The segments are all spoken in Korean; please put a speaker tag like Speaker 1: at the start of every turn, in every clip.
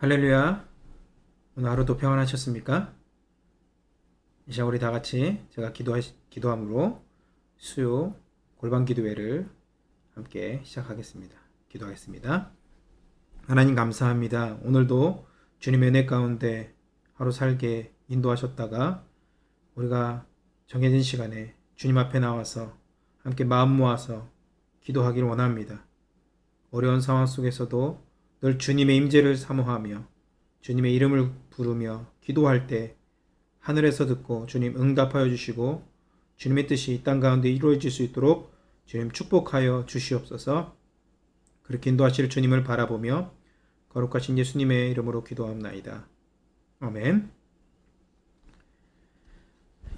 Speaker 1: 할렐루야. 오늘 하루도 평안하셨습니까? 이 시간 우리 다 같이 제가 기도함으로 수요 골방 기도회를 함께 시작하겠습니다. 기도하겠습니다. 하나님 감사합니다. 오늘도 주님의 은혜 가운데 하루 살게 인도하셨다가 우리가 정해진 시간에 주님 앞에 나와서 함께 마음 모아서 기도하기를 원합니다. 어려운 상황 속에서도 늘 주님의 임재를 사모하며 주님의 이름을 부르며 기도할 때 하늘에서 듣고 주님 응답하여 주시고 주님의 뜻이 이 땅 가운데 이루어질 수 있도록 주님 축복하여 주시옵소서. 그렇게 인도하실 주님을 바라보며 거룩하신 예수님의 이름으로 기도합나이다. 아멘.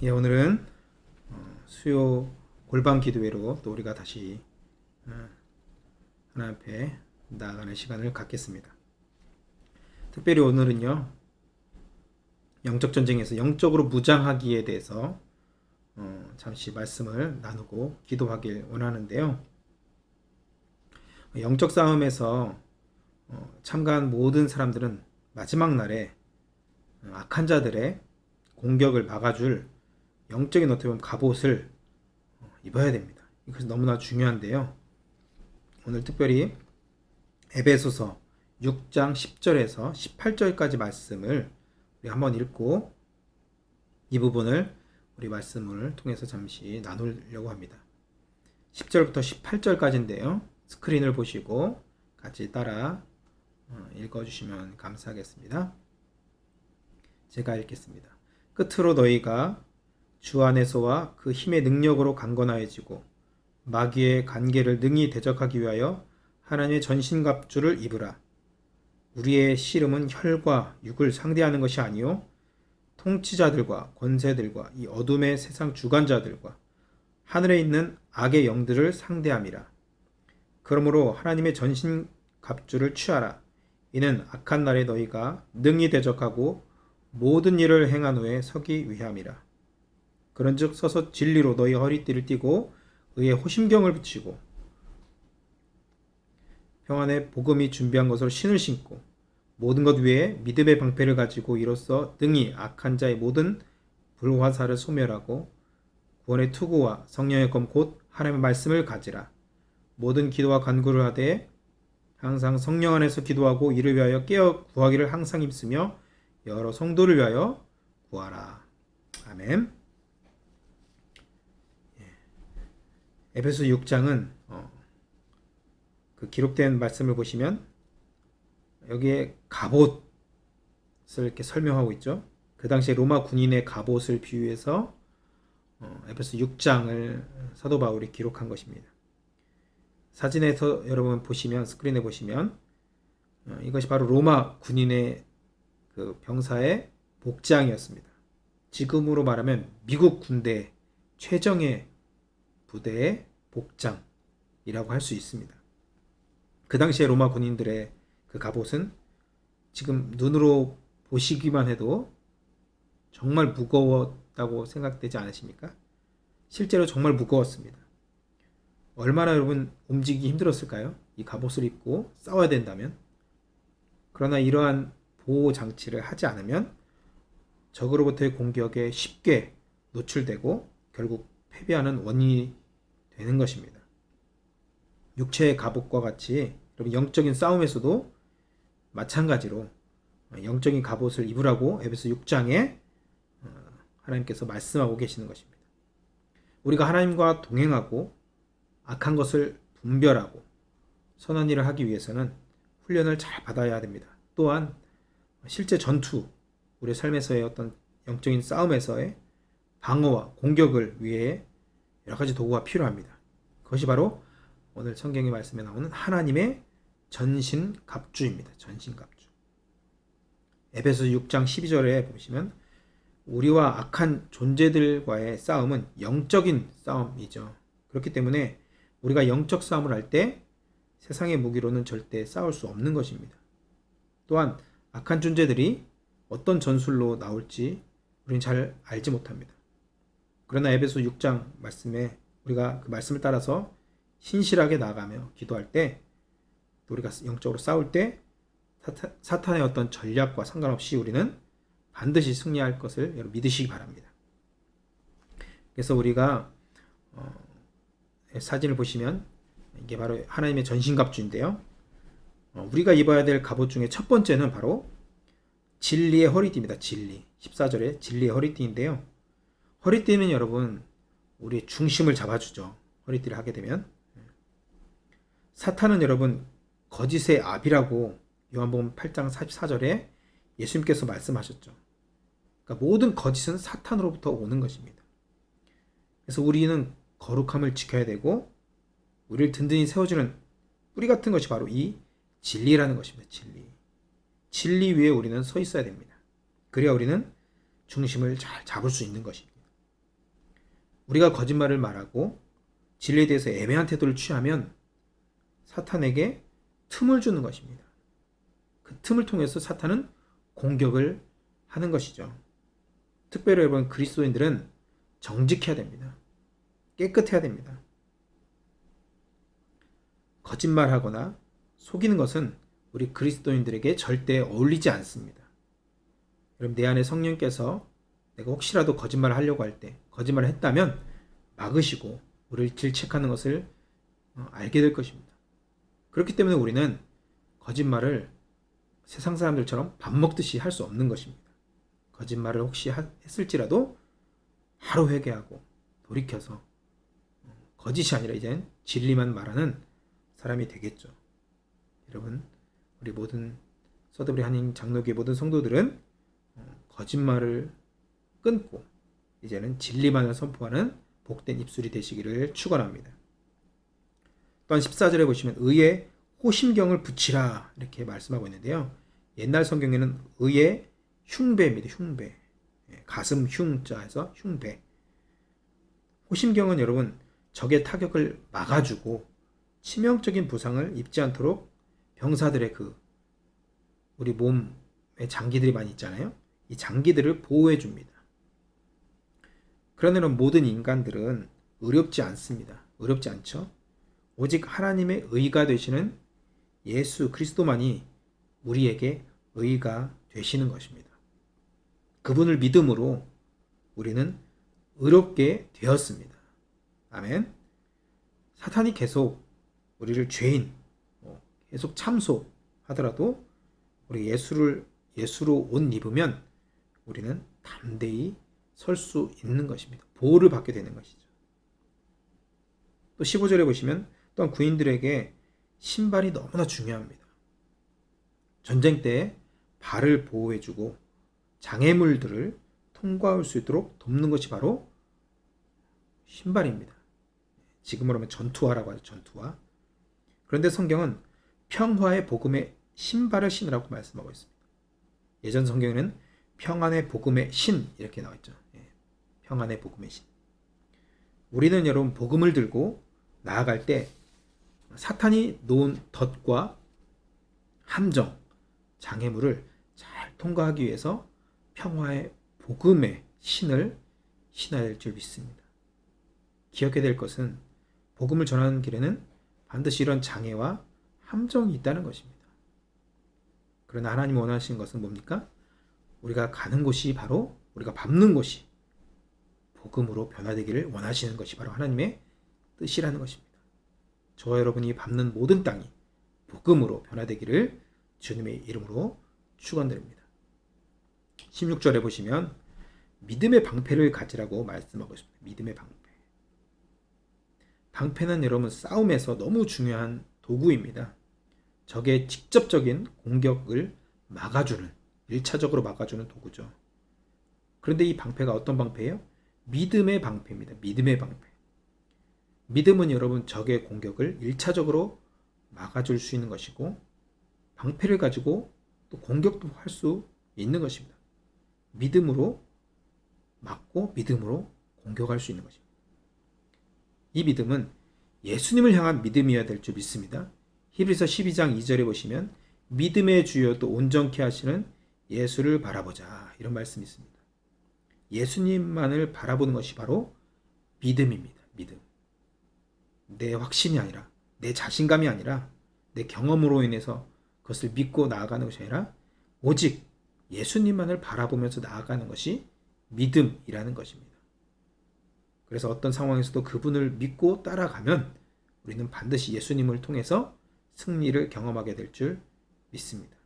Speaker 1: 예, 오늘은 수요 골방 기도회로 또 우리가 다시 하나님 앞에 나아가는 시간을 갖겠습니다. 특별히 오늘은요, 영적 전쟁에서 영적으로 무장하기에 대해서 잠시 말씀을 나누고 기도하길 원하는데요. 영적 싸움에서 참가한 모든 사람들은 마지막 날에 악한 자들의 공격을 막아줄 영적인 어떻게 보면 갑옷을 입어야 됩니다. 이것이 너무나 중요한데요. 오늘 특별히 에베소서 6장 10절에서 18절까지 말씀을 우리 한번 읽고 이 부분을 우리 말씀을 통해서 잠시 나누려고 합니다. 10절부터 18절까지인데요. 스크린을 보시고 같이 따라 읽어주시면 감사하겠습니다. 제가 읽겠습니다. 끝으로 너희가 주 안에서와 그 힘의 능력으로 강건하여지고 마귀의 관계를 능히 대적하기 위하여 하나님의 전신갑주를 입으라. 우리의 씨름은 혈과 육을 상대하는 것이 아니요 통치자들과 권세들과 이 어둠의 세상 주관자들과 하늘에 있는 악의 영들을 상대함이라. 그러므로 하나님의 전신갑주를 취하라. 이는 악한 날에 너희가 능히 대적하고 모든 일을 행한 후에 서기 위함이라. 그런즉 서서 진리로 너희 허리띠를 띠고 의의 호심경을 붙이고 평안의 복음이 준비한 것으로 신을 신고 모든 것 위에 믿음의 방패를 가지고 이로써 능히 악한 자의 모든 불화살을 소멸하고 구원의 투구와 성령의 검 곧 하나님의 말씀을 가지라. 모든 기도와 간구를 하되 항상 성령 안에서 기도하고 이를 위하여 깨어 구하기를 항상 힘쓰며 여러 성도를 위하여 구하라. 아멘. 에베소 6장은 그 기록된 말씀을 보시면 여기에 갑옷을 이렇게 설명하고 있죠. 그 당시에 로마 군인의 갑옷을 비유해서 에베소 6장을 사도 바울이 기록한 것입니다. 사진에서 여러분 보시면 스크린에 보시면 이것이 바로 로마 군인의 그 병사의 복장이었습니다. 지금으로 말하면 미국 군대 최정예 부대의 복장이라고 할 수 있습니다. 그 당시에 로마 군인들의 그 갑옷은 지금 눈으로 보시기만 해도 정말 무거웠다고 생각되지 않으십니까? 실제로 정말 무거웠습니다. 얼마나 여러분 움직이기 힘들었을까요? 이 갑옷을 입고 싸워야 된다면. 그러나 이러한 보호 장치를 하지 않으면 적으로부터의 공격에 쉽게 노출되고 결국 패배하는 원인이 되는 것입니다. 육체의 갑옷과 같이 영적인 싸움에서도 마찬가지로 영적인 갑옷을 입으라고 에베소 6장에 하나님께서 말씀하고 계시는 것입니다. 우리가 하나님과 동행하고 악한 것을 분별하고 선한 일을 하기 위해서는 훈련을 잘 받아야 됩니다. 또한 실제 전투, 우리 삶에서의 어떤 영적인 싸움에서의 방어와 공격을 위해 여러 가지 도구가 필요합니다. 그것이 바로 오늘 성경의 말씀에 나오는 하나님의 전신갑주입니다. 전신갑주. 에베소 6장 12절에 보시면 우리와 악한 존재들과의 싸움은 영적인 싸움이죠. 그렇기 때문에 우리가 영적 싸움을 할 때 세상의 무기로는 절대 싸울 수 없는 것입니다. 또한 악한 존재들이 어떤 전술로 나올지 우리는 잘 알지 못합니다. 그러나 에베소 6장 말씀에 우리가 그 말씀을 따라서 신실하게 나아가며 기도할 때, 우리가 영적으로 싸울 때 사탄의 어떤 전략과 상관없이 우리는 반드시 승리할 것을 여러분 믿으시기 바랍니다. 그래서 우리가 사진을 보시면 이게 바로 하나님의 전신갑주인데요. 우리가 입어야 될 갑옷 중에 첫 번째는 바로 진리의 허리띠입니다. 진리. 14절에 진리의 허리띠인데요. 허리띠는 여러분 우리의 중심을 잡아주죠. 허리띠를 하게 되면. 사탄은 여러분 거짓의 압이라고 요한복음 8장 44절에 예수님께서 말씀하셨죠. 그러니까 모든 거짓은 사탄으로부터 오는 것입니다. 그래서 우리는 거룩함을 지켜야 되고 우리를 든든히 세워주는 뿌리 같은 것이 바로 이 진리라는 것입니다. 진리 위에 우리는 서 있어야 됩니다. 그래야 우리는 중심을 잘 잡을 수 있는 것입니다. 우리가 거짓말을 말하고 진리에 대해서 애매한 태도를 취하면 사탄에게 틈을 주는 것입니다. 그 틈을 통해서 사탄은 공격을 하는 것이죠. 특별히 여러분 그리스도인들은 정직해야 됩니다. 깨끗해야 됩니다. 거짓말하거나 속이는 것은 우리 그리스도인들에게 절대 어울리지 않습니다. 여러분 내 안에 성령께서 내가 혹시라도 거짓말을 하려고 할 때 거짓말을 했다면 막으시고 우리를 질책하는 것을 알게 될 것입니다. 그렇기 때문에 우리는 거짓말을 세상 사람들처럼 밥 먹듯이 할 수 없는 것입니다. 거짓말을 혹시 했을지라도 바로 회개하고 돌이켜서 거짓이 아니라 이제는 진리만 말하는 사람이 되겠죠. 여러분 우리 모든 서드브리 한인 장로교회 모든 성도들은 거짓말을 끊고 이제는 진리만을 선포하는 복된 입술이 되시기를 축원합니다. 또한 14절에 보시면 의에 호심경을 붙이라 이렇게 말씀하고 있는데요. 옛날 성경에는 의의 흉배입니다. 흉배. 가슴 흉자에서 흉배. 호심경은 여러분 적의 타격을 막아주고 치명적인 부상을 입지 않도록 병사들의 우리 몸에 장기들이 많이 있잖아요. 이 장기들을 보호해 줍니다. 그러나 모든 인간들은 의롭지 않습니다. 의롭지 않죠? 오직 하나님의 의가 되시는 예수 그리스도만이 우리에게 의가 되시는 것입니다. 그분을 믿음으로 우리는 의롭게 되었습니다. 아멘. 사탄이 계속 우리를 죄인, 계속 참소하더라도 우리 예수로 옷 입으면 우리는 담대히 설 수 있는 것입니다. 보호를 받게 되는 것이죠. 또 15절에 보시면 또한 구인들에게 신발이 너무나 중요합니다. 전쟁 때 발을 보호해주고 장애물들을 통과할 수 있도록 돕는 것이 바로 신발입니다. 지금으로 하면 전투화라고 하죠. 전투화. 그런데 성경은 평화의 복음의 신발을 신으라고 말씀하고 있습니다. 예전 성경에는 평안의 복음의 신 이렇게 나와 있죠. 평안의 복음의 신. 우리는 여러분 복음을 들고 나아갈 때 사탄이 놓은 덫과 함정, 장애물을 잘 통과하기 위해서 평화의 복음의 신을 신어야 될 줄 믿습니다. 기억해야 될 것은 복음을 전하는 길에는 반드시 이런 장애와 함정이 있다는 것입니다. 그러나 하나님이 원하시는 것은 뭡니까? 우리가 가는 곳이 바로 우리가 밟는 곳이 복음으로 변화되기를 원하시는 것이 바로 하나님의 뜻이라는 것입니다. 저와 여러분이 밟는 모든 땅이 복음으로 변화되기를 주님의 이름으로 축원드립니다. 16절에 보시면 믿음의 방패를 가지라고 말씀하고 있습니다. 믿음의 방패. 방패는 여러분 싸움에서 너무 중요한 도구입니다. 적의 직접적인 공격을 막아주는 1차적으로 막아주는 도구죠. 그런데 이 방패가 어떤 방패예요? 믿음의 방패입니다. 믿음의 방패. 믿음은 여러분 적의 공격을 1차적으로 막아줄 수 있는 것이고 방패를 가지고 또 공격도 할 수 있는 것입니다. 믿음으로 막고 믿음으로 공격할 수 있는 것입니다. 이 믿음은 예수님을 향한 믿음이어야 될 줄 믿습니다. 히브리서 12장 2절에 보시면 믿음의 주여 또 온전케 하시는 예수를 바라보자 이런 말씀이 있습니다. 예수님만을 바라보는 것이 바로 믿음입니다. 믿음. 내 확신이 아니라 내 자신감이 아니라 내 경험으로 인해서 그것을 믿고 나아가는 것이 아니라 오직 예수님만을 바라보면서 나아가는 것이 믿음이라는 것입니다. 그래서 어떤 상황에서도 그분을 믿고 따라가면 우리는 반드시 예수님을 통해서 승리를 경험하게 될 줄 믿습니다.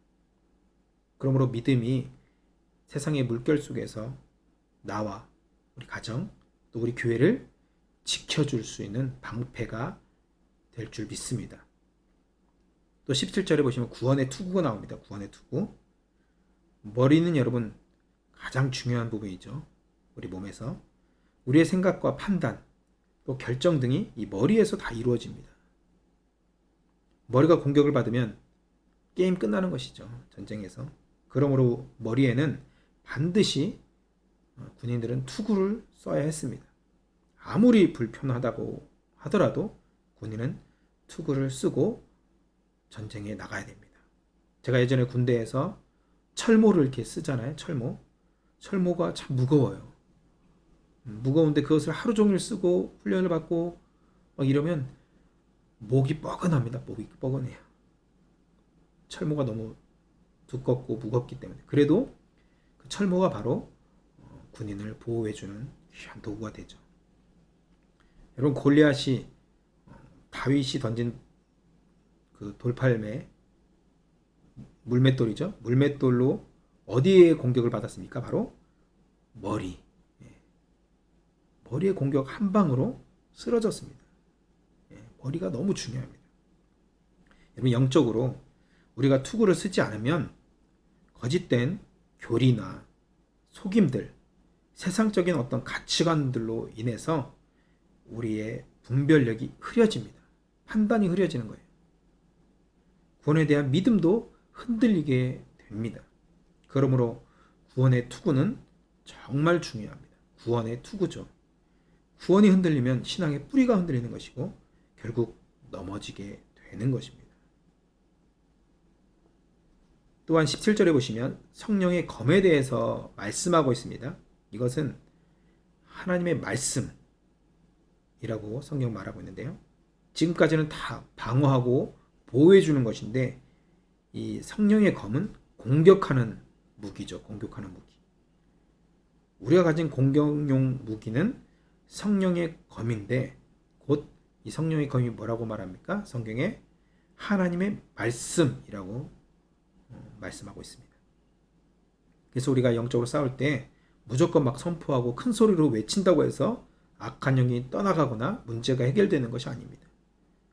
Speaker 1: 그러므로 믿음이 세상의 물결 속에서 나와 우리 가정 또 우리 교회를 지켜줄 수 있는 방패가 될 줄 믿습니다. 또 17절에 보시면 구원의 투구가 나옵니다. 구원의 투구. 머리는 여러분 가장 중요한 부분이죠. 우리 몸에서 우리의 생각과 판단 또 결정 등이 이 머리에서 다 이루어집니다. 머리가 공격을 받으면 게임 끝나는 것이죠. 전쟁에서. 그러므로 머리에는 반드시 군인들은 투구를 써야 했습니다. 아무리 불편하다고 하더라도 군인은 투구를 쓰고 전쟁에 나가야 됩니다. 제가 예전에 군대에서 철모를 이렇게 쓰잖아요. 철모가 참 무거워요. 무거운데 그것을 하루 종일 쓰고 훈련을 받고 막 이러면 목이 뻐근합니다. 목이 뻐근해요. 철모가 너무 두껍고 무겁기 때문에. 그래도 그 철모가 바로 군인을 보호해주는 귀한 도구가 되죠. 여러분 골리앗이 다윗이 던진 그 돌팔매 물맷돌이죠. 물맷돌로 어디에 공격을 받았습니까? 바로 머리. 머리의 공격 한 방으로 쓰러졌습니다. 머리가 너무 중요합니다. 여러분 영적으로 우리가 투구를 쓰지 않으면 거짓된 교리나 속임들, 세상적인 어떤 가치관들로 인해서 우리의 분별력이 흐려집니다. 판단이 흐려지는 거예요. 구원에 대한 믿음도 흔들리게 됩니다. 그러므로 구원의 투구는 정말 중요합니다. 구원의 투구죠. 구원이 흔들리면 신앙의 뿌리가 흔들리는 것이고 결국 넘어지게 되는 것입니다. 또한 17절에 보시면 성령의 검에 대해서 말씀하고 있습니다. 이것은 하나님의 말씀이라고 성경 말하고 있는데요. 지금까지는 다 방어하고 보호해주는 것인데 이 성령의 검은 공격하는 무기죠. 공격하는 무기. 우리가 가진 공격용 무기는 성령의 검인데 곧 이 성령의 검이 뭐라고 말합니까? 성경에 하나님의 말씀이라고 말씀하고 있습니다. 그래서 우리가 영적으로 싸울 때 무조건 막 선포하고 큰 소리로 외친다고 해서 악한 영이 떠나가거나 문제가 해결되는 것이 아닙니다.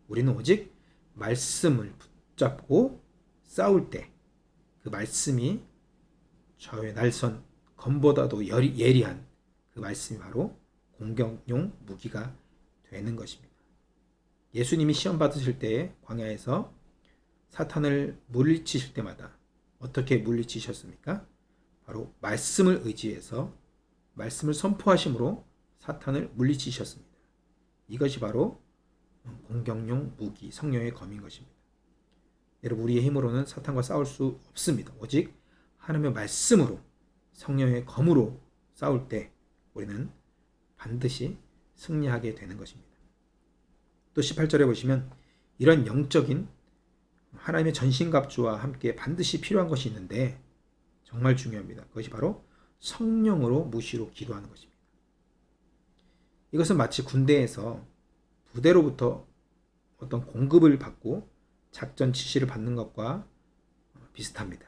Speaker 1: 우리는 오직 말씀을 붙잡고 싸울 때 그 말씀이 저의 날선 검보다도 예리한 그 말씀이 바로 공격용 무기가 되는 것입니다. 예수님이 시험 받으실 때에 광야에서 사탄을 물리치실 때마다 어떻게 물리치셨습니까? 바로 말씀을 의지해서 말씀을 선포하심으로 사탄을 물리치셨습니다. 이것이 바로 공격용 무기, 성령의 검인 것입니다. 여러분 우리의 힘으로는 사탄과 싸울 수 없습니다. 오직 하나님의 말씀으로 성령의 검으로 싸울 때 우리는 반드시 승리하게 되는 것입니다. 또 18절에 보시면 이런 영적인 하나님의 전신갑주와 함께 반드시 필요한 것이 있는데 정말 중요합니다. 그것이 바로 성령으로 무시로 기도하는 것입니다. 이것은 마치 군대에서 부대로부터 어떤 공급을 받고 작전 지시를 받는 것과 비슷합니다.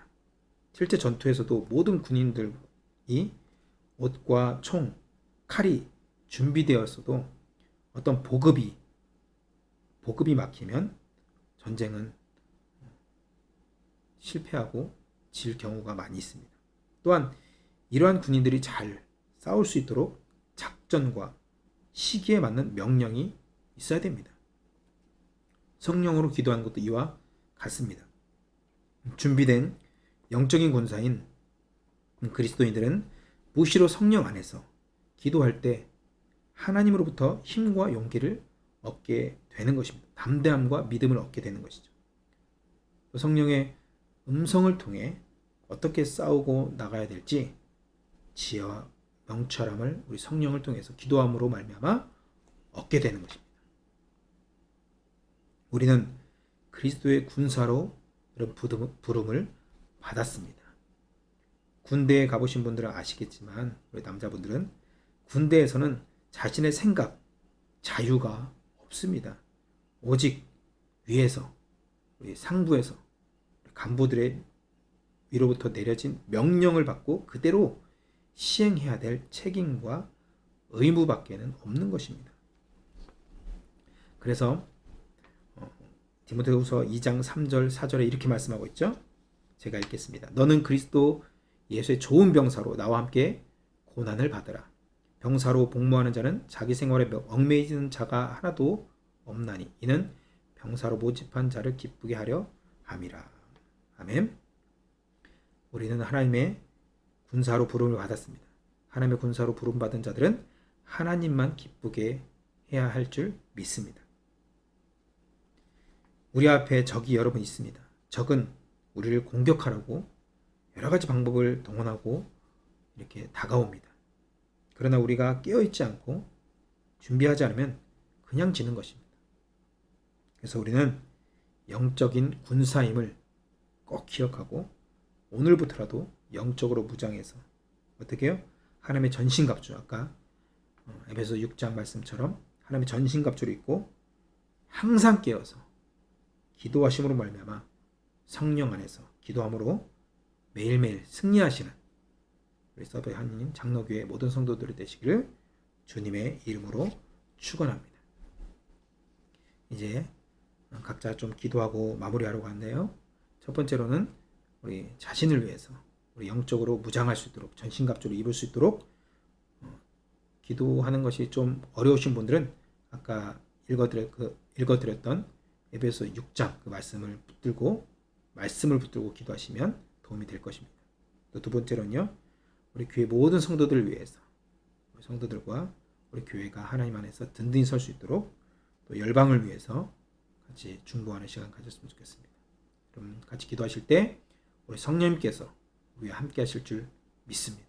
Speaker 1: 실제 전투에서도 모든 군인들이 옷과 총, 칼이 준비되었어도 어떤 보급이 막히면 전쟁은 실패하고 질 경우가 많이 있습니다. 또한 이러한 군인들이 잘 싸울 수 있도록 작전과 시기에 맞는 명령이 있어야 됩니다. 성령으로 기도하는 것도 이와 같습니다. 준비된 영적인 군사인 그리스도인들은 무시로 성령 안에서 기도할 때 하나님으로부터 힘과 용기를 얻게 되는 것입니다. 담대함과 믿음을 얻게 되는 것이죠. 성령의 음성을 통해 어떻게 싸우고 나가야 될지 지혜와 명철함을 우리 성령을 통해서 기도함으로 말미암아 얻게 되는 것입니다. 우리는 그리스도의 군사로 이런 부름을 받았습니다. 군대에 가보신 분들은 아시겠지만 우리 남자분들은 군대에서는 자신의 생각, 자유가 없습니다. 오직 위에서, 우리 상부에서 간부들의 위로부터 내려진 명령을 받고 그대로 시행해야 될 책임과 의무밖에는 없는 것입니다. 그래서 디모데후서 2장 3절 4절에 이렇게 말씀하고 있죠. 제가 읽겠습니다. 너는 그리스도 예수의 좋은 병사로 나와 함께 고난을 받으라. 병사로 복무하는 자는 자기 생활에 얽매이는 자가 하나도 없나니 이는 병사로 모집한 자를 기쁘게 하려 함이라. 아멘. 우리는 하나님의 군사로 부름을 받았습니다. 하나님의 군사로 부름받은 자들은 하나님만 기쁘게 해야 할 줄 믿습니다. 우리 앞에 적이 여러 분 있습니다. 적은 우리를 공격하라고 여러 가지 방법을 동원하고 이렇게 다가옵니다. 그러나 우리가 깨어있지 않고 준비하지 않으면 그냥 지는 것입니다. 그래서 우리는 영적인 군사임을 꼭 기억하고 오늘부터라도 영적으로 무장해서 어떻게 해요? 하나님의 전신갑주, 아까 에베소 6장 말씀처럼 하나님의 전신갑주를 입고 항상 깨어서 기도하심으로 말미암아 성령 안에서 기도함으로 매일매일 승리하시는 우리 서브의 하나님 장로교회 모든 성도들이 되시기를 주님의 이름으로 축원합니다. 이제 각자 좀 기도하고 마무리하려고 하는데요. 첫 번째로는 우리 자신을 위해서 우리 영적으로 무장할 수 있도록 전신갑주를 입을 수 있도록 기도하는 것이 좀 어려우신 분들은 아까 읽어드렸던 에베소 6장 그 말씀을 붙들고 기도하시면 도움이 될 것입니다. 또 두 번째로는요. 우리 교회 모든 성도들을 위해서 우리 성도들과 우리 교회가 하나님 안에서 든든히 설 수 있도록 또 열방을 위해서 같이 중보하는 시간 가졌으면 좋겠습니다. 그럼 같이 기도하실 때 우리 성령님께서 우리와 함께 하실 줄 믿습니다.